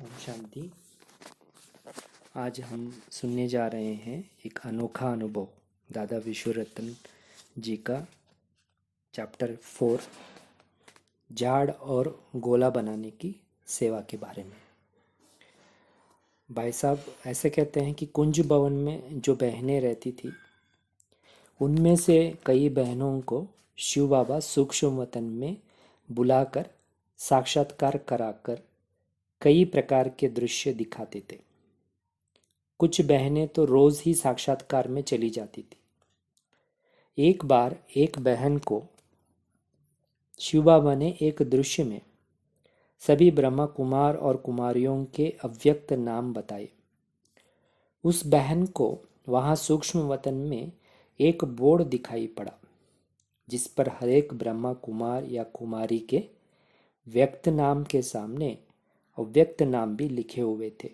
ओम शांति। आज हम सुनने जा रहे हैं एक अनोखा अनुभव दादा विश्वरत्न जी का चैप्टर 4 झाड़ और गोला बनाने की सेवा के बारे में। भाई साहब ऐसे कहते हैं कि कुंज भवन में जो बहनें रहती थी उनमें से कई बहनों को शिव बाबा सूक्ष्म वतन में बुलाकर साक्षात्कार कराकर कई प्रकार के दृश्य दिखाते थे। कुछ बहनें तो रोज ही साक्षात्कार में चली जाती थी। एक बार एक बहन को शिव बाबा ने एक दृश्य में सभी ब्रह्मा कुमार और कुमारियों के अव्यक्त नाम बताए। उस बहन को वहां सूक्ष्म वतन में एक बोर्ड दिखाई पड़ा जिस पर हर एक ब्रह्मा कुमार या कुमारी के व्यक्त नाम के सामने अव्यक्त नाम भी लिखे हुए थे।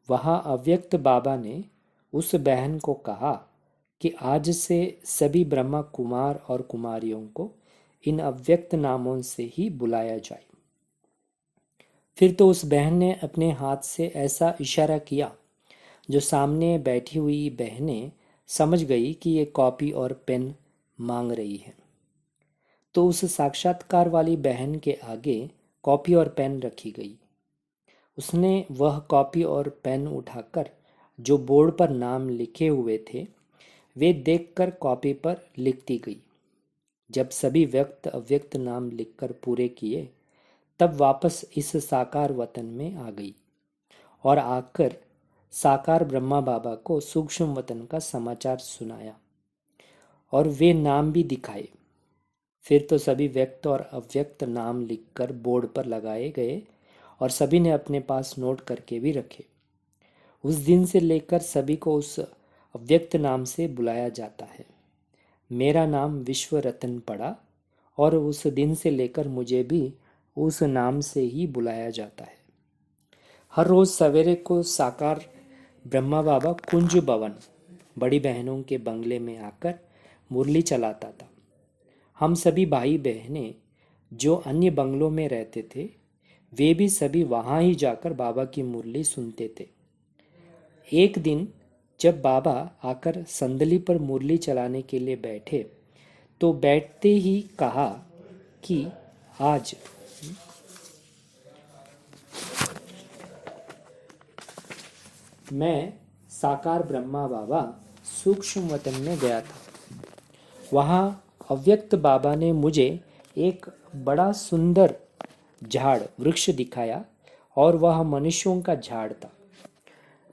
वहां अव्यक्त बाबा ने उस बहन को कहा कि आज से सभी ब्रह्मा कुमार और कुमारियों को इन अव्यक्त नामों से ही बुलाया जाए। फिर तो उस बहन ने अपने हाथ से ऐसा इशारा किया जो सामने बैठी हुई बहनें समझ गई कि ये कॉपी और पेन मांग रही है। तो उस साक्षात्कार वाली बहन के आगे कॉपी और पेन रखी गई। उसने वह कॉपी और पेन उठाकर जो बोर्ड पर नाम लिखे हुए थे वे देखकर कॉपी पर लिखती गई। जब सभी व्यक्त अव्यक्त नाम लिखकर पूरे किए तब वापस इस साकार वतन में आ गई और आकर साकार ब्रह्मा बाबा को सूक्ष्म वतन का समाचार सुनाया और वे नाम भी दिखाए। फिर तो सभी व्यक्त और अव्यक्त नाम लिखकर बोर्ड पर लगाए गए और सभी ने अपने पास नोट करके भी रखे। उस दिन से लेकर सभी को उस अव्यक्त नाम से बुलाया जाता है। मेरा नाम विश्व रतन पड़ा और उस दिन से लेकर मुझे भी उस नाम से ही बुलाया जाता है। हर रोज सवेरे को साकार ब्रह्मा बाबा कुंज भवन बड़ी बहनों के बंगले में आकर मुरली चलाता था। हम सभी भाई बहनें जो अन्य बंगलों में रहते थे वे भी सभी वहां ही जाकर बाबा की मुरली सुनते थे। एक दिन जब बाबा आकर संदली पर मुरली चलाने के लिए बैठे तो बैठते ही कहा कि आज मैं साकार ब्रह्मा बाबा सूक्ष्म वतन में गया था। वहाँ अव्यक्त बाबा ने मुझे एक बड़ा सुंदर झाड़ वृक्ष दिखाया और वह मनुष्यों का झाड़ था।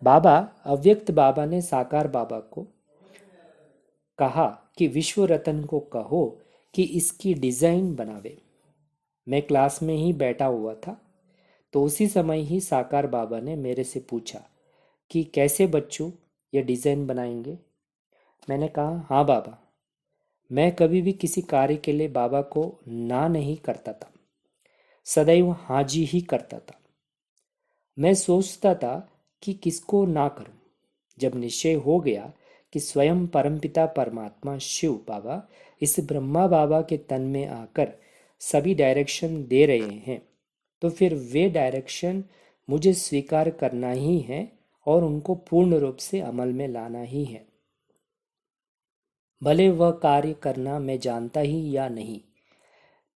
बाबा अव्यक्त बाबा ने साकार बाबा को कहा कि विश्व रतन को कहो कि इसकी डिजाइन बनावे। मैं क्लास में ही बैठा हुआ था तो उसी समय ही साकार बाबा ने मेरे से पूछा कि कैसे बच्चों ये डिजाइन बनाएंगे। मैंने कहा हाँ बाबा। मैं कभी भी किसी कार्य के लिए बाबा को ना नहीं करता था, सदैव हाँ जी ही करता था। मैं सोचता था कि किसको ना करूं। जब निश्चय हो गया कि स्वयं परमपिता परमात्मा शिव बाबा इस ब्रह्मा बाबा के तन में आकर सभी डायरेक्शन दे रहे हैं तो फिर वे डायरेक्शन मुझे स्वीकार करना ही है और उनको पूर्ण रूप से अमल में लाना ही है। भले वह कार्य करना मैं जानता ही या नहीं,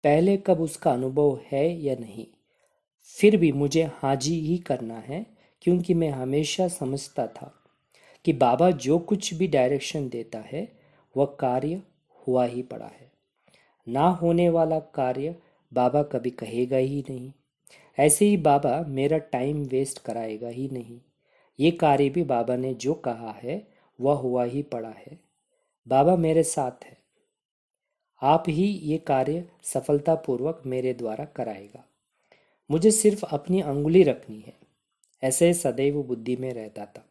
पहले कब उसका अनुभव है या नहीं, फिर भी मुझे हाजी ही करना है क्योंकि मैं हमेशा समझता था कि बाबा जो कुछ भी डायरेक्शन देता है वह कार्य हुआ ही पड़ा है। ना होने वाला कार्य बाबा कभी कहेगा ही नहीं। ऐसे ही बाबा मेरा टाइम वेस्ट कराएगा ही नहीं। ये कार्य भी बाबा ने जो कहा है वह हुआ ही पड़ा है। बाबा मेरे साथ है। आप ही ये कार्य सफलतापूर्वक मेरे द्वारा कराएगा। मुझे सिर्फ अपनी अंगुली रखनी है। ऐसे सदैव बुद्धि में रहता था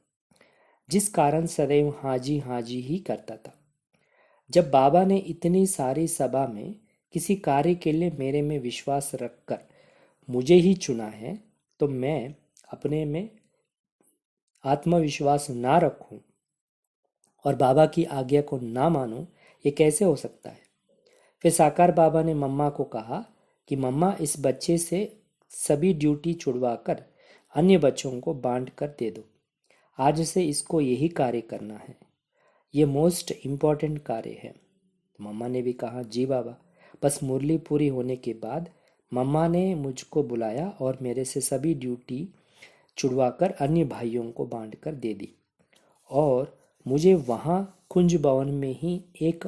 जिस कारण सदैव हाँ जी ही करता था। जब बाबा ने इतनी सारी सभा में किसी कार्य के लिए मेरे में विश्वास रखकर मुझे ही चुना है तो मैं अपने में आत्मविश्वास ना रखूं और बाबा की आज्ञा को ना मानूं, ये कैसे हो सकता है। फिर साकार बाबा ने मम्मा को कहा कि मम्मा इस बच्चे से सभी ड्यूटी छुड़वाकर अन्य बच्चों को बांट कर दे दो। आज से इसको यही कार्य करना है, ये मोस्ट इम्पॉर्टेंट कार्य है। मम्मा ने भी कहा, जी बाबा। बस मुरली पूरी होने के बाद मम्मा ने मुझको बुलाया और मेरे से सभी ड्यूटी छुड़वाकर अन्य भाइयों को बांट कर दे दी, और मुझे वहाँ कुंज भवन में ही एक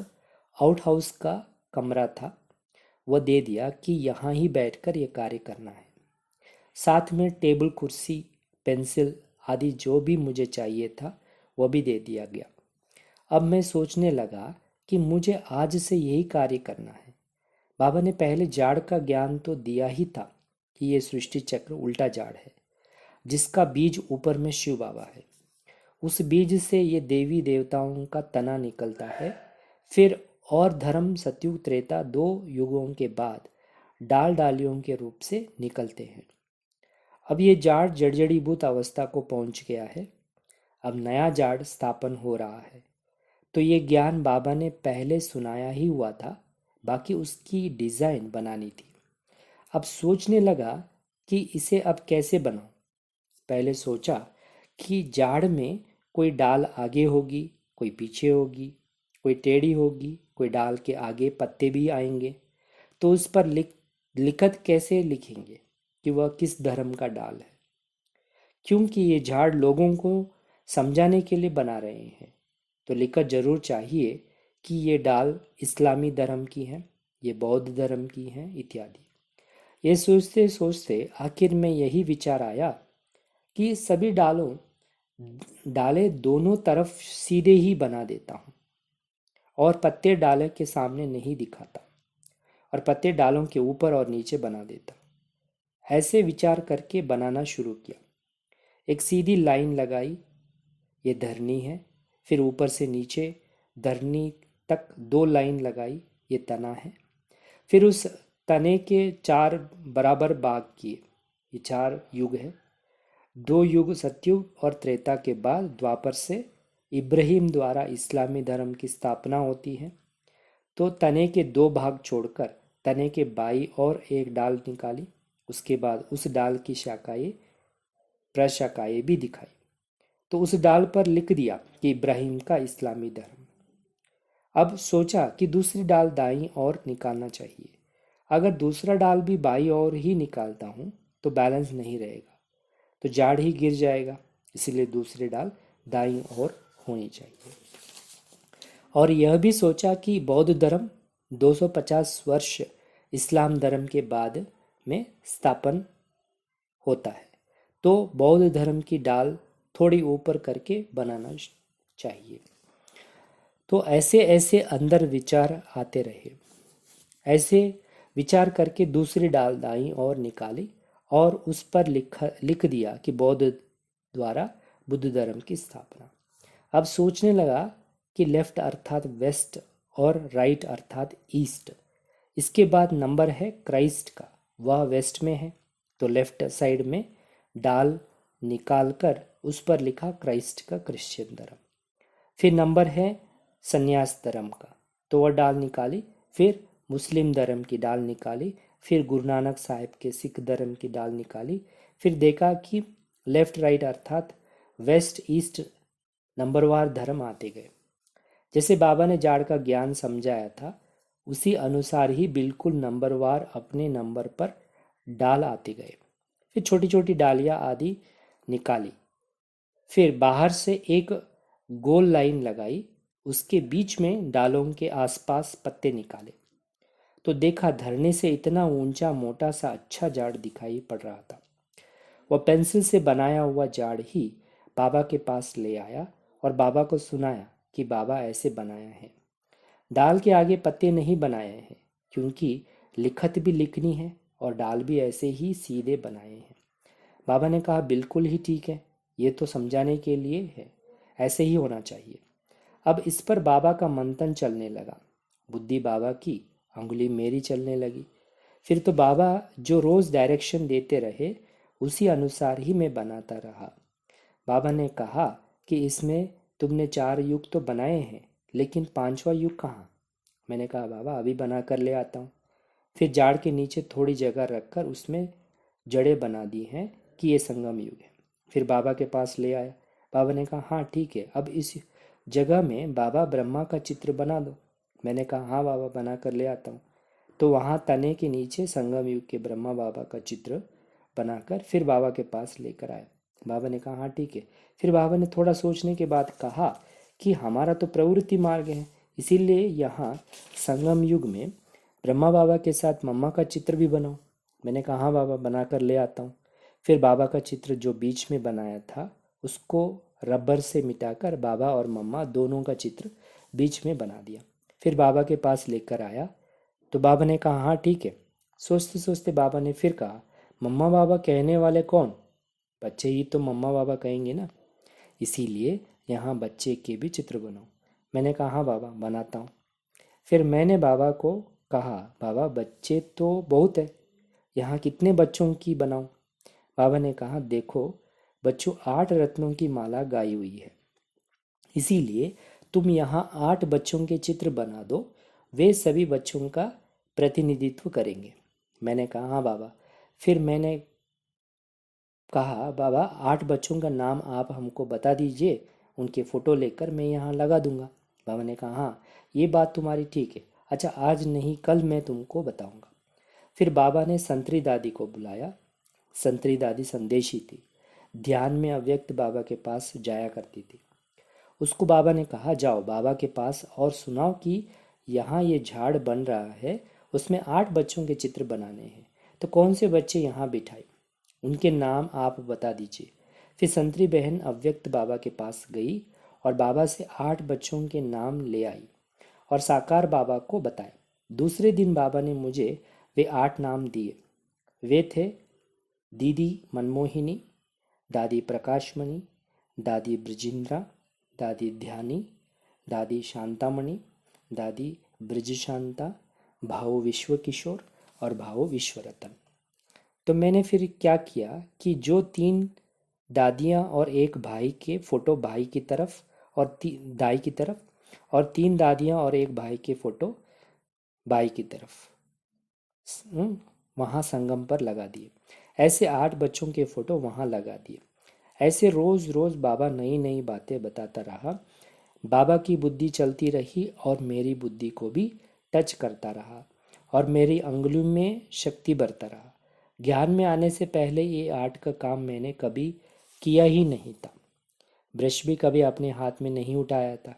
आउट हाउस का कमरा था, वह दे दिया कि यहाँ ही बैठकर ये कार्य करना है। साथ में टेबल, कुर्सी, पेंसिल आदि जो भी मुझे चाहिए था वह भी दे दिया गया। अब मैं सोचने लगा कि मुझे आज से यही कार्य करना है। बाबा ने पहले जाड़ का ज्ञान तो दिया ही था कि ये सृष्टि चक्र उल्टा जाड़ है, जिसका बीज ऊपर में शिव बाबा है। उस बीज से ये देवी देवताओं का तना निकलता है। फिर और धर्म सतयुग त्रेता 2 युगों के बाद डाल डालियों के रूप से निकलते हैं। अब ये जाड़ जड़जड़ीभूत अवस्था को पहुंच गया है। अब नया जाड़ स्थापन हो रहा है। तो ये ज्ञान बाबा ने पहले सुनाया ही हुआ था, बाकी उसकी डिज़ाइन बनानी थी। अब सोचने लगा कि इसे अब कैसे बनाऊं। पहले सोचा कि जाड़ में कोई डाल आगे होगी, कोई पीछे होगी, कोई टेढ़ी होगी, कोई डाल के आगे पत्ते भी आएंगे। तो उस पर लिखत कैसे लिखेंगे कि वह किस धर्म का डाल है, क्योंकि ये झाड़ लोगों को समझाने के लिए बना रहे हैं। तो लिखत जरूर चाहिए कि ये डाल इस्लामी धर्म की है, ये बौद्ध धर्म की है, इत्यादि। ये सोचते सोचते आखिर में यही विचार आया कि सभी डाले दोनों तरफ सीधे ही बना देता हूँ, और पत्ते डाले के सामने नहीं दिखाता, और पत्ते डालों के ऊपर और नीचे बना देता। ऐसे विचार करके बनाना शुरू किया। एक सीधी लाइन लगाई, ये धरनी है। फिर ऊपर से नीचे धरनी तक 2 लाइन लगाई, ये तना है। फिर उस तने के 4 बराबर भाग किए, ये 4 युग है। 2 युग सतयुग और त्रेता के बाद द्वापर से इब्राहिम द्वारा इस्लामी धर्म की स्थापना होती है। तो तने के 2 भाग छोड़कर तने के बाई और एक डाल निकाली। उसके बाद उस डाल की शाखाएं प्रशाखाएं भी दिखाई। तो उस डाल पर लिख दिया कि इब्राहिम का इस्लामी धर्म। अब सोचा कि दूसरी डाल दाईं ओर निकालना चाहिए। अगर दूसरा डाल भी बाईं ओर ही निकालता हूँ तो बैलेंस नहीं रहेगा, तो जाड़ ही गिर जाएगा। इसीलिए दूसरी डाल दाईं ओर होनी चाहिए। और यह भी सोचा कि बौद्ध धर्म 250 वर्ष इस्लाम धर्म के बाद में स्थापन होता है, तो बौद्ध धर्म की डाल थोड़ी ऊपर करके बनाना चाहिए। तो ऐसे ऐसे अंदर विचार आते रहे। ऐसे विचार करके दूसरी डाल दाईं ओर निकाली और उस पर लिख दिया कि बौद्ध द्वारा बुद्ध धर्म की स्थापना। अब सोचने लगा कि लेफ्ट अर्थात वेस्ट और राइट अर्थात ईस्ट। इसके बाद नंबर है क्राइस्ट का, वह वेस्ट में है, तो लेफ्ट साइड में डाल निकाल कर उस पर लिखा क्राइस्ट का क्रिश्चियन धर्म। फिर नंबर है संन्यास धर्म का, तो वह डाल निकाली। फिर मुस्लिम धर्म की डाल निकाली। फिर गुरु नानक साहिब के सिख धर्म की डाल निकाली। फिर देखा कि लेफ्ट राइट अर्थात वेस्ट ईस्ट नंबरवार धर्म आते गए। जैसे बाबा ने जाड़ का ज्ञान समझाया था, उसी अनुसार ही बिल्कुल नंबरवार अपने नंबर पर डाल आते गए। फिर छोटी छोटी डालियाँ आदि निकाली। फिर बाहर से एक गोल लाइन लगाई, उसके बीच में डालों के आसपास पत्ते निकाले। तो देखा धरने से इतना ऊंचा मोटा सा अच्छा जाड़ दिखाई पड़ रहा था। वह पेंसिल से बनाया हुआ जाड़ ही बाबा के पास ले आया और बाबा को सुनाया कि बाबा ऐसे बनाया है। डाल के आगे पत्ते नहीं बनाए हैं, क्योंकि लिखत भी लिखनी है और डाल भी ऐसे ही सीधे बनाए हैं। बाबा ने कहा, बिल्कुल ही ठीक है, ये तो समझाने के लिए है, ऐसे ही होना चाहिए। अब इस पर बाबा का मंथन चलने लगा। बुद्धि बाबा की, अंगुली मेरी चलने लगी। फिर तो बाबा जो रोज़ डायरेक्शन देते रहे उसी अनुसार ही मैं बनाता रहा। बाबा ने कहा कि इसमें तुमने 4 युग तो बनाए हैं, लेकिन 5वां युग कहाँ? मैंने कहा, बाबा अभी बना कर ले आता हूँ। फिर जाड़ के नीचे थोड़ी जगह रखकर उसमें जड़ें बना दी हैं कि ये संगम युग है। फिर बाबा के पास ले आया। बाबा ने कहा हाँ ठीक है, अब इस जगह में बाबा ब्रह्मा का चित्र बना दो। मैंने कहा हाँ बाबा, बना कर ले आता हूँ। तो वहाँ तने के नीचे संगम युग के ब्रह्मा बाबा का चित्र बनाकर फिर बाबा के पास लेकर आया। बाबा ने कहा हाँ ठीक है। फिर बाबा ने थोड़ा सोचने के बाद कहा कि हमारा तो प्रवृत्ति मार्ग है, इसीलिए यहाँ संगम युग में ब्रह्मा बाबा के साथ मम्मा का चित्र भी बनाओ। मैंने कहा हाँ बाबा, बना कर ले आता हूँ। फिर बाबा का चित्र जो बीच में बनाया था उसको रबर से मिटाकर बाबा और मम्मा दोनों का चित्र बीच में बना दिया। फिर बाबा के पास लेकर आया तो बाबा ने कहा हाँ ठीक है। सोचते सोचते बाबा ने फिर कहा मम्मा बाबा कहने वाले कौन? बच्चे ही तो मम्मा बाबा कहेंगे ना, इसीलिए यहाँ बच्चे के भी चित्र बनाओ। मैंने कहा हाँ बाबा, बनाता हूँ। फिर मैंने बाबा को कहा बाबा बच्चे तो बहुत है, यहाँ कितने बच्चों की बनाऊँ? बाबा ने कहा देखो बच्चों, 8 रत्नों की माला गाई हुई है, इसीलिए तुम यहाँ 8 बच्चों के चित्र बना दो, वे सभी बच्चों का प्रतिनिधित्व करेंगे। मैंने कहा हाँ बाबा। फिर मैंने कहा बाबा 8 बच्चों का नाम आप हमको बता दीजिए, उनके फ़ोटो लेकर मैं यहाँ लगा दूंगा। बाबा ने कहा हाँ ये बात तुम्हारी ठीक है, अच्छा आज नहीं कल मैं तुमको बताऊंगा। फिर बाबा ने संतरी दादी को बुलाया। संतरी दादी संदेशी थी, ध्यान में अव्यक्त बाबा के पास जाया करती थी। उसको बाबा ने कहा जाओ बाबा के पास और सुनाओ कि यहाँ ये झाड़ बन रहा है, उसमें 8 बच्चों के चित्र बनाने हैं, तो कौन से बच्चे यहाँ बिठाए, उनके नाम आप बता दीजिए। फिर संतरी बहन अव्यक्त बाबा के पास गई और बाबा से 8 बच्चों के नाम ले आई और साकार बाबा को बताया। दूसरे दिन बाबा ने मुझे वे 8 नाम दिए। वे थे दीदी मनमोहिनी, दादी प्रकाशमणि, दादी ब्रजिंद्रा, दादी ध्यानी, दादी शांतामणि, दादी ब्रजशांता, भाऊ विश्व किशोर और भाऊ विश्वरतन। तो मैंने फिर क्या किया कि जो 3 दादियाँ और एक भाई के फ़ोटो भाई की तरफ और दाई की तरफ, और 3 दादियाँ और एक भाई के फ़ोटो बाई की तरफ वहाँ संगम पर लगा दिए। ऐसे 8 बच्चों के फ़ोटो वहाँ लगा दिए। ऐसे रोज़ रोज़ बाबा नई नई बातें बताता रहा। बाबा की बुद्धि चलती रही और मेरी बुद्धि को भी टच करता रहा और मेरी अंगुली में शक्ति बढ़ता रहा। ज्ञान में आने से पहले ये आर्ट का काम मैंने कभी किया ही नहीं था। ब्रश भी कभी अपने हाथ में नहीं उठाया था।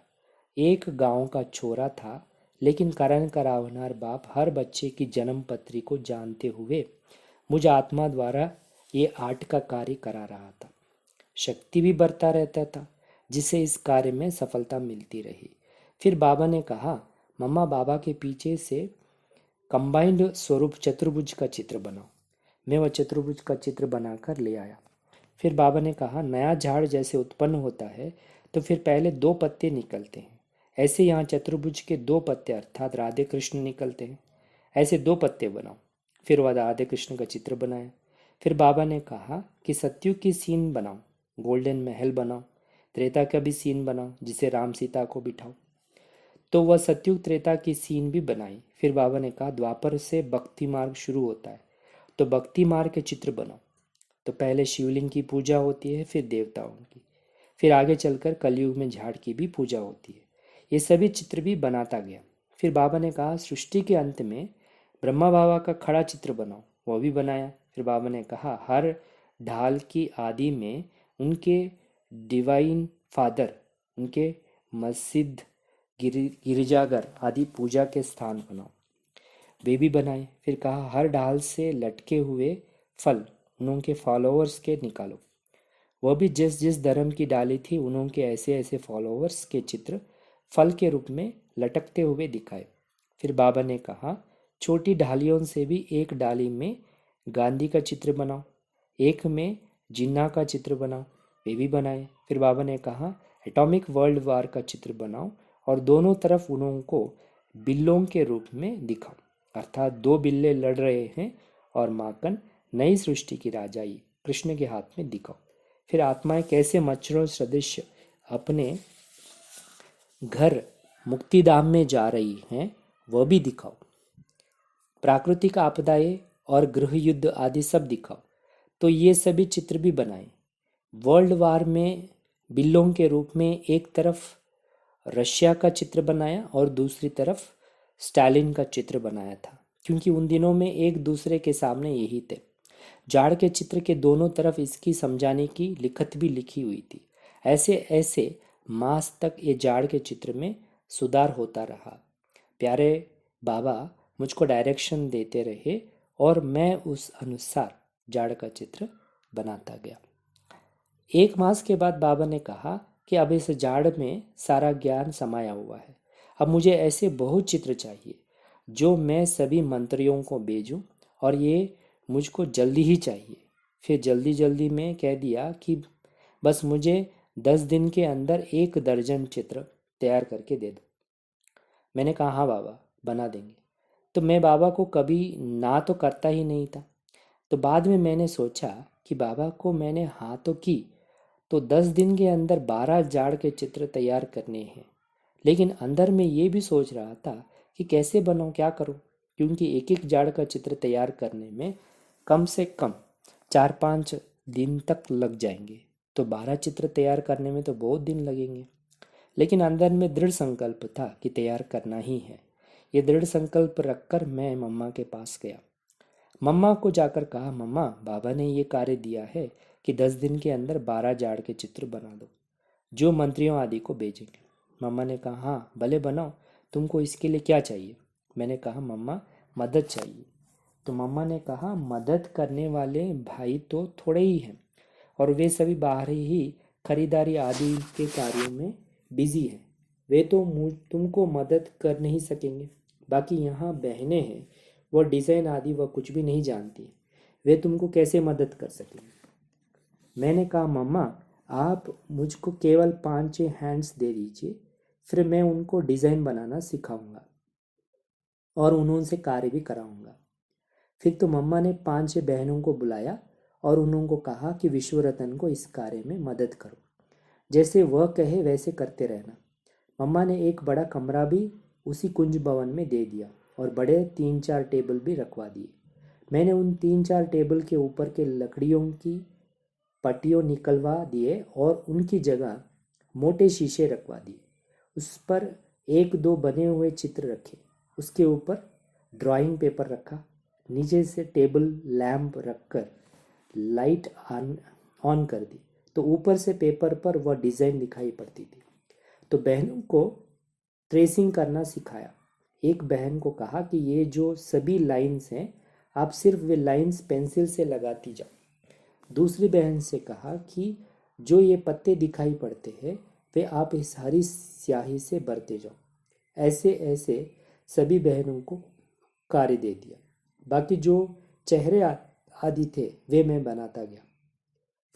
एक गांव का छोरा था, लेकिन करण करावनार बाप हर बच्चे की जन्म पत्री को जानते हुए मुझ आत्मा द्वारा ये आर्ट का कार्य करा रहा था। शक्ति भी बढ़ता रहता था, जिससे इस कार्य में सफलता मिलती रही। फिर बाबा ने कहा मम्मा बाबा के पीछे से कंबाइंड स्वरूप चतुर्भुज का चित्र बनाओ। मैं वह चतुर्भुज का चित्र बनाकर ले आया। फिर बाबा ने कहा नया झाड़ जैसे उत्पन्न होता है तो फिर पहले 2 पत्ते निकलते हैं, ऐसे यहाँ चतुर्भुज के 2 पत्ते अर्थात राधे कृष्ण निकलते हैं। ऐसे 2 पत्ते बनाओ। फिर वह राधे कृष्ण का चित्र बनाया। फिर बाबा ने कहा कि सत्युग की सीन बनाओ, गोल्डन महल बनाओ, त्रेता का भी सीन बनाओ जिसे राम सीता को बिठाओ। तो वह सत्युग त्रेता की सीन भी बनाई। फिर बाबा ने कहा द्वापर से भक्ति मार्ग शुरू होता है, तो भक्ति मार्ग के चित्र बनाओ। तो पहले शिवलिंग की पूजा होती है, फिर देवताओं की, फिर आगे चलकर कलयुग में झाड़ की भी पूजा होती है। ये सभी चित्र भी बनाता गया। फिर बाबा ने कहा सृष्टि के अंत में ब्रह्मा बाबा का खड़ा चित्र बनाओ, वो भी बनाया। फिर बाबा ने कहा हर ढाल की आदि में उनके डिवाइन फादर, उनके मस्जिद, गिरजाघर आदि पूजा के स्थान बनाओ, वे भी बनाए। फिर कहा हर ढाल से लटके हुए फल उनके फॉलोअर्स के निकालो, वह भी जिस जिस धर्म की डाली थी उनके ऐसे ऐसे फॉलोअर्स के चित्र फल के रूप में लटकते हुए दिखाए। फिर बाबा ने कहा छोटी ढालियों से भी एक डाली में गांधी का चित्र बनाओ, एक में जिन्ना का चित्र बनाओ, वे भी बनाए। फिर बाबा ने कहा एटॉमिक वर्ल्ड वार का चित्र बनाओ और दोनों तरफ उनको बिल्लों के रूप में दिखाओ, अर्थात 2 बिल्ले लड़ रहे हैं और माकन नई सृष्टि की राजाई कृष्ण के हाथ में दिखाओ। फिर आत्माएं कैसे मच्छरों सदृश अपने घर मुक्तिधाम में जा रही हैं वह भी दिखाओ। प्राकृतिक आपदाएं और गृह युद्ध आदि सब दिखाओ। तो ये सभी चित्र भी बनाए। वर्ल्ड वार में बिल्लों के रूप में एक तरफ रशिया का चित्र बनाया और दूसरी तरफ स्टालिन का चित्र बनाया था, क्योंकि उन दिनों में एक दूसरे के सामने यही थे। जाड़ के चित्र के दोनों तरफ इसकी समझाने की लिखत भी लिखी हुई थी। ऐसे ऐसे मास तक ये जाड़ के चित्र में सुधार होता रहा। प्यारे बाबा मुझको डायरेक्शन देते रहे और मैं उस अनुसार जाड़ का चित्र बनाता गया। 1 मास के बाद बाबा ने कहा कि अब इस जाड़ में सारा ज्ञान समाया हुआ है। अब मुझे ऐसे बहुत चित्र चाहिए जो मैं सभी मंत्रियों को भेजूं, और ये मुझको जल्दी ही चाहिए। फिर जल्दी जल्दी में कह दिया कि बस मुझे 10 दिन के अंदर 1 दर्जन चित्र तैयार करके दे दो। मैंने कहा हाँ बाबा, बना देंगे। तो मैं बाबा को कभी ना तो करता ही नहीं था। तो बाद में मैंने सोचा कि बाबा को मैंने हाँ तो की, तो 10 दिन के अंदर 12 जाड़ के चित्र तैयार करने हैं। लेकिन अंदर में ये भी सोच रहा था कि कैसे बनाऊँ, क्या करूँ, क्योंकि एक एक जाड़ का चित्र तैयार करने में कम से कम 4-5 दिन तक लग जाएंगे। तो 12 चित्र तैयार करने में तो बहुत दिन लगेंगे। लेकिन अंदर में दृढ़ संकल्प था कि तैयार करना ही है। ये दृढ़ संकल्प रखकर मैं मम्मा के पास गया। मम्मा को जाकर कहा, मम्मा बाबा ने ये कार्य दिया है कि 10 दिन के अंदर 12 जाड़ के चित्र बना दो जो मंत्रियों आदि को भेजेंगे। मम्मा ने कहा हाँ भले बनाओ, तुमको इसके लिए क्या चाहिए। मैंने कहा मम्मा मदद चाहिए। तो मम्मा ने कहा मदद करने वाले भाई तो थोड़े ही हैं और वे सभी बाहर ही खरीदारी आदि के कार्यों में बिजी हैं। वे तो तुमको मदद कर नहीं सकेंगे। बाकी यहाँ बहनें हैं, वह डिज़ाइन आदि वह कुछ भी नहीं जानती, वे तुमको कैसे मदद कर सकेंगे। मैंने कहा मम्मा आप मुझको केवल 5-6 हैंड्स दे दीजिए, फिर मैं उनको डिज़ाइन बनाना सिखाऊंगा और उन्होंने कार्य भी कराऊंगा। फिर तो मम्मा ने 5-6 बहनों को बुलाया और उन्होंने कहा कि विश्वरतन को इस कार्य में मदद करो, जैसे वह कहे वैसे करते रहना। मम्मा ने एक बड़ा कमरा भी उसी कुंज भवन में दे दिया और बड़े 3-4 टेबल भी रखवा दिए। मैंने उन 3-4 टेबल के ऊपर के लकड़ियों की पट्टियों निकलवा दिए और उनकी जगह मोटे शीशे रखवा दिए। उस पर 1-2 बने हुए चित्र रखे, उसके ऊपर ड्राइंग पेपर रखा, नीचे से टेबल लैंप रखकर लाइट ऑन कर दी, तो ऊपर से पेपर पर वह डिज़ाइन दिखाई पड़ती थी। तो बहनों को ट्रेसिंग करना सिखाया। एक बहन को कहा कि ये जो सभी लाइंस हैं आप सिर्फ वे लाइंस पेंसिल से लगाती जाओ। दूसरी बहन से कहा कि जो ये पत्ते दिखाई पड़ते हैं वे आप इस हरी स्याही से भरते जाओ। ऐसे ऐसे सभी बहनों को कार्य दे दिया। बाकी जो चेहरे आदि थे वे मैं बनाता गया,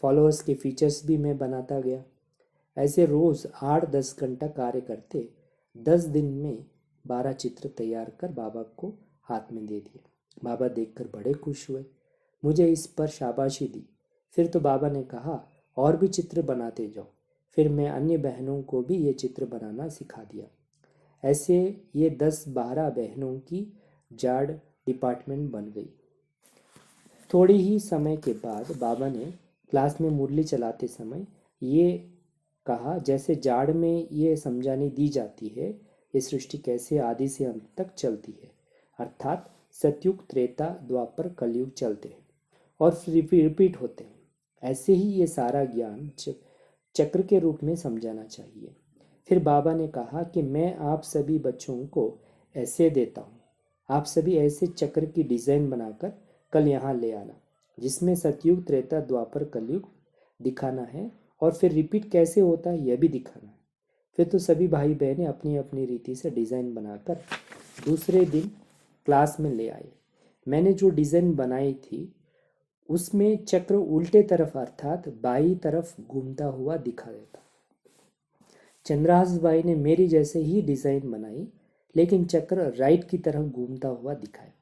फॉलोअर्स के फीचर्स भी मैं बनाता गया। ऐसे रोज़ 8-10 घंटा कार्य करते 10 दिन में 12 चित्र तैयार कर बाबा को हाथ में दे दिए। बाबा देखकर बड़े खुश हुए, मुझे इस पर शाबाशी दी। फिर तो बाबा ने कहा और भी चित्र बनाते जाओ। फिर मैं अन्य बहनों को भी ये चित्र बनाना सिखा दिया। ऐसे ये 10-12 बहनों की जाड़ डिपार्टमेंट बन गई। थोड़ी ही समय के बाद बाबा ने क्लास में मुरली चलाते समय ये कहा, जैसे जाड़ में ये समझाने दी जाती है ये सृष्टि कैसे आदि से अंत तक चलती है, अर्थात सतयुग त्रेता द्वापर कलयुग चलते हैं और फिर रिपीट होते हैं। ऐसे ही ये सारा ज्ञान चक्र के रूप में समझाना चाहिए। फिर बाबा ने कहा कि मैं आप सभी बच्चों को ऐसे देता हूँ, आप सभी ऐसे चक्र की डिज़ाइन बनाकर कल यहाँ ले आना, जिसमें सतयुग त्रेता द्वापर कलयुग दिखाना है और फिर रिपीट कैसे होता है यह भी दिखाना है। फिर तो सभी भाई बहनें अपनी अपनी रीति से डिज़ाइन बनाकर दूसरे दिन क्लास में ले आए। मैंने जो डिज़ाइन बनाई थी उसमें चक्र उल्टे तरफ अर्थात बाई तरफ घूमता हुआ दिखा देता। चंद्रहास भाई ने मेरी जैसे ही डिज़ाइन बनाई, लेकिन चक्र राइट की तरफ घूमता हुआ दिखाया।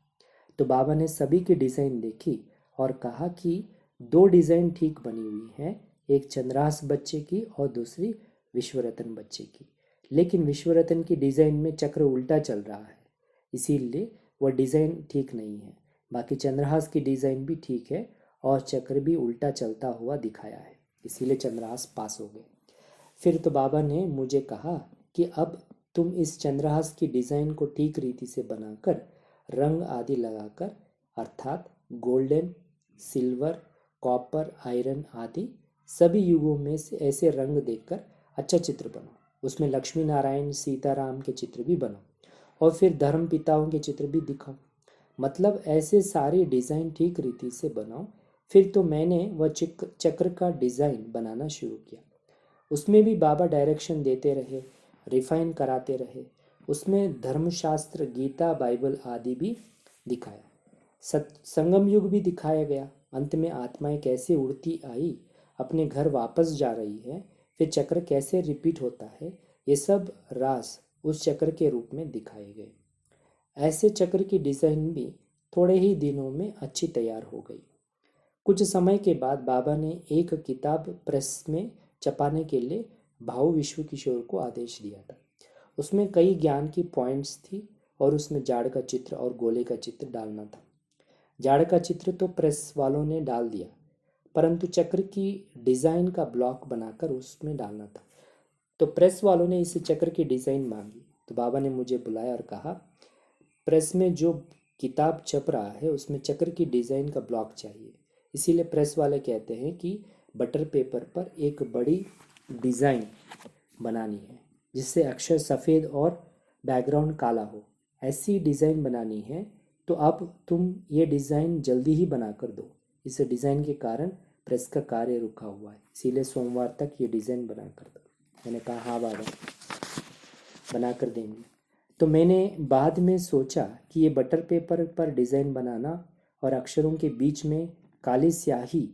तो बाबा ने सभी की डिज़ाइन देखी और कहा कि 2 डिज़ाइन ठीक बनी हुई हैं, एक चंद्रहास बच्चे की और दूसरी विश्वरतन बच्चे की, लेकिन विश्वरतन की डिज़ाइन में चक्र उल्टा चल रहा है, इसीलिए वह डिज़ाइन ठीक नहीं है। बाकी चंद्रहास की डिज़ाइन भी ठीक है और चक्र भी उल्टा चलता हुआ दिखाया है, इसीलिए चंद्रहास पास हो गए। फिर तो बाबा ने मुझे कहा कि अब तुम इस चंद्रहास की डिज़ाइन को ठीक रीति से बनाकर रंग आदि लगाकर, अर्थात गोल्डन, सिल्वर, कॉपर, आयरन आदि सभी युगों में से ऐसे रंग देखकर अच्छा चित्र बनाओ। उसमें लक्ष्मी नारायण सीताराम के चित्र भी बनाओ और फिर धर्म पिताओं के चित्र भी दिखाओ। मतलब ऐसे सारी डिज़ाइन ठीक रीति से बनाओ। फिर तो मैंने वह चक्र का डिज़ाइन बनाना शुरू किया। उसमें भी बाबा डायरेक्शन देते रहे, रिफाइन कराते रहे। उसमें धर्मशास्त्र, गीता, बाइबल आदि भी दिखाया। संगम युग भी दिखाया गया। अंत में आत्माएं कैसे उड़ती आई, अपने घर वापस जा रही है, फिर चक्र कैसे रिपीट होता है, ये सब राज उस चक्र के रूप में दिखाए गए। ऐसे चक्र की डिज़ाइन भी थोड़े ही दिनों में अच्छी तैयार हो गई। कुछ समय के बाद बाबा ने एक किताब प्रेस में छपाने के लिए भाऊ विश्व किशोर को आदेश दिया था। उसमें कई ज्ञान की पॉइंट्स थी और उसमें झाड़ का चित्र और गोले का चित्र डालना था। झाड़ का चित्र तो प्रेस वालों ने डाल दिया, परंतु चक्र की डिज़ाइन का ब्लॉक बनाकर उसमें डालना था। तो प्रेस वालों ने इस चक्र की डिज़ाइन मांगी। तो बाबा ने मुझे बुलाया और कहा, प्रेस में जो किताब छप रहा है उसमें चक्र की डिज़ाइन का ब्लॉक चाहिए। इसीलिए प्रेस वाले कहते हैं कि बटर पेपर पर एक बड़ी डिज़ाइन बनानी है जिससे अक्षर सफ़ेद और बैकग्राउंड काला हो। ऐसी डिज़ाइन बनानी है। तो अब तुम ये डिज़ाइन जल्दी ही बना कर दो। इस डिज़ाइन के कारण प्रेस का कार्य रुका हुआ है, इसीलिए सोमवार तक ये डिज़ाइन बना कर दो। मैंने कहा हाँ बाबा, बना कर देंगे। तो मैंने बाद में सोचा कि ये बटर पेपर पर डिज़ाइन बनाना और अक्षरों के बीच में काली स्याही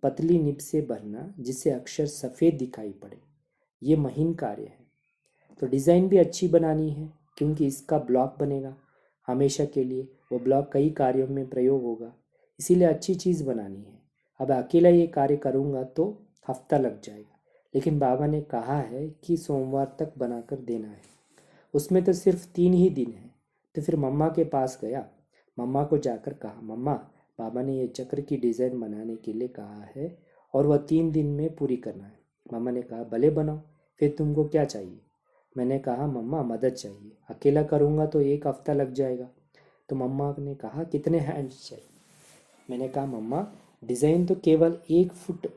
पतली निब से भरना जिससे अक्षर सफ़ेद दिखाई पड़े, ये महीन कार्य है। तो डिज़ाइन भी अच्छी बनानी है क्योंकि इसका ब्लॉक बनेगा हमेशा के लिए। वो ब्लॉक कई कार्यों में प्रयोग होगा, इसीलिए अच्छी चीज़ बनानी है। अब अकेला ये कार्य करूँगा तो हफ्ता लग जाएगा, लेकिन बाबा ने कहा है कि सोमवार तक बनाकर देना है। उसमें तो सिर्फ 3 ही दिन है। तो फिर मम्मा के पास गया। मम्मा को जाकर कहा, मम्मा बाबा ने ये चक्र की डिज़ाइन बनाने के लिए कहा है और वह 3 दिन में पूरी करना है। मम्मा ने कहा भले बनाओ, फिर तुमको क्या चाहिए? मैंने कहा मम्मा मदद चाहिए, अकेला करूँगा तो 1 हफ्ता लग जाएगा। तो मम्मा ने कहा कितने हैंड्स चाहिए? मैंने कहा मम्मा डिज़ाइन तो केवल 1 फुट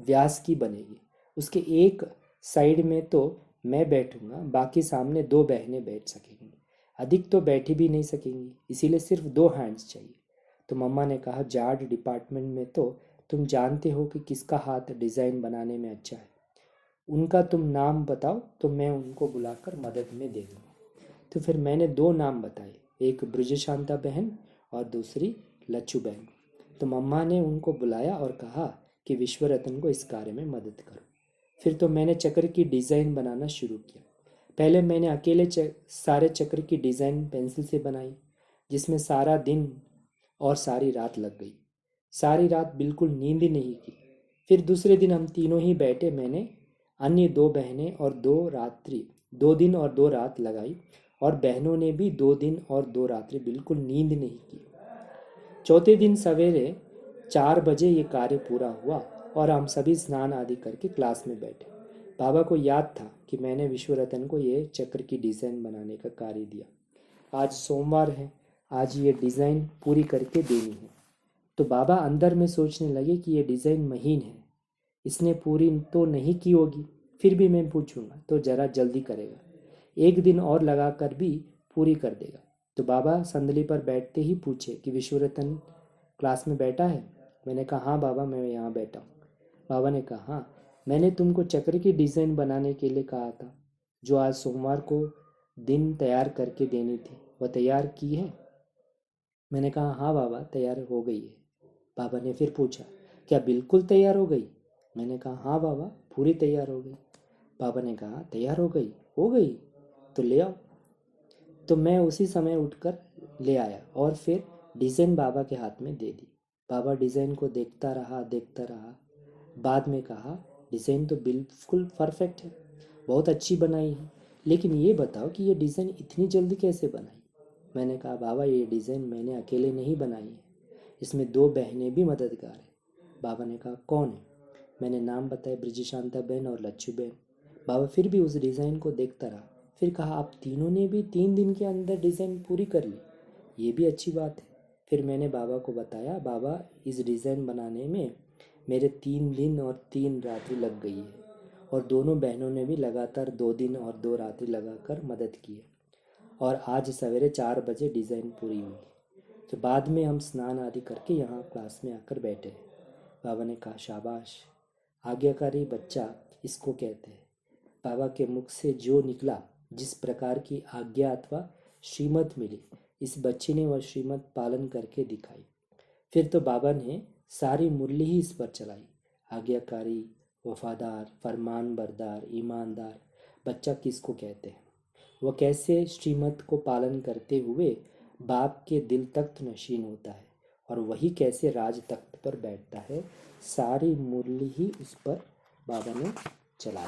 व्यास की बनेगी। उसके एक साइड में तो मैं बैठूंगा, बाकी सामने 2 बहनें बैठ सकेंगी, अधिक तो बैठी भी नहीं सकेंगी, इसीलिए सिर्फ 2 हैंड्स चाहिए। तो मम्मा ने कहा जार्ड डिपार्टमेंट में तो तुम जानते हो कि किसका हाथ डिज़ाइन बनाने में अच्छा है। उनका तुम नाम बताओ तो मैं उनको बुलाकर मदद में दे दूँगा। तो फिर मैंने 2 नाम बताए, एक ब्रजशांता बहन और दूसरी लच्छू बहन। तो मम्मा ने उनको बुलाया और कहा कि विश्वरतन को इस कार्य में मदद करो। फिर तो मैंने चक्र की डिज़ाइन बनाना शुरू किया। पहले मैंने अकेले सारे चक्र की डिज़ाइन पेंसिल से बनाई, जिसमें सारा दिन और सारी रात लग गई। सारी रात बिल्कुल नींद नहीं की। फिर दूसरे दिन हम तीनों ही बैठे। मैंने अन्य 2 बहनें और 2 दिन और 2 रात लगाई और बहनों ने भी 2 दिन और 2 रात्रि बिल्कुल नींद नहीं की। चौथे दिन सवेरे 4 बजे ये कार्य पूरा हुआ और हम सभी स्नान आदि करके क्लास में बैठे। बाबा को याद था कि मैंने विश्वरतन को ये चक्र की डिज़ाइन बनाने का कार्य दिया। आज सोमवार है, आज ये डिज़ाइन पूरी करके देनी है। तो बाबा अंदर में सोचने लगे कि ये डिज़ाइन महीन है, इसने पूरी तो नहीं की होगी। फिर भी मैं पूछूंगा तो ज़रा जल्दी करेगा, 1 दिन और लगा कर भी पूरी कर देगा। तो बाबा संदली पर बैठते ही पूछे कि विश्वरतन क्लास में बैठा है? मैंने कहा हाँ बाबा, मैं यहाँ बैठा हूँ। बाबा ने कहा हाँ, मैंने तुमको चक्र की डिज़ाइन बनाने के लिए कहा था, जो आज सोमवार को दिन तैयार करके देनी थी, वह तैयार की है? मैंने कहा हाँ बाबा, तैयार हो गई है। बाबा ने फिर पूछा क्या बिल्कुल तैयार हो गई? मैंने कहा हाँ बाबा, पूरी तैयार हो गई। बाबा ने कहा तैयार हो गई? हो गई तो ले आओ। तो मैं उसी समय उठकर ले आया और फिर डिज़ाइन बाबा के हाथ में दे दी। बाबा डिज़ाइन को देखता रहा। बाद में कहा डिज़ाइन तो बिल्कुल परफेक्ट है, बहुत अच्छी बनाई है, लेकिन ये बताओ कि ये डिज़ाइन इतनी जल्दी कैसे बनाई? मैंने कहा बाबा ये डिज़ाइन मैंने अकेले नहीं बनाई है, इसमें 2 बहनें भी मददगार हैं। बाबा ने कहा, कौन है? मैंने नाम बताए, ब्रिजेशांता बहन और लच्छू बहन। बाबा फिर भी उस डिज़ाइन को देखता रहा। फिर कहा, आप तीनों ने भी 3 दिन के अंदर डिज़ाइन पूरी कर ली, ये भी अच्छी बात है। फिर मैंने बाबा को बताया, बाबा इस डिज़ाइन बनाने में मेरे 3 दिन और 3 रातें लग गई है, और दोनों बहनों ने भी लगातार 2 दिन और 2 रातें लगाकर मदद की है, और आज सवेरे 4 बजे डिज़ाइन पूरी हुई। तो बाद में हम स्नान आदि करके यहाँ क्लास में आकर बैठे। बाबा ने कहा, शाबाश, आज्ञाकारी बच्चा इसको कहते हैं। बाबा के मुख से जो निकला, जिस प्रकार की आज्ञा अथवा श्रीमत मिली, इस बच्चे ने वह श्रीमत पालन करके दिखाई। फिर तो बाबा ने सारी मुरली ही इस पर चलाई। आज्ञाकारी, वफादार, फरमान बरदार, ईमानदार बच्चा किसको कहते हैं? वह कैसे श्रीमत को पालन करते हुए बाप के दिल तख्त नशीन होता है, और वही कैसे राज तख्त पर बैठता है। सारी मुरली ही उस पर बाबा ने चलाई।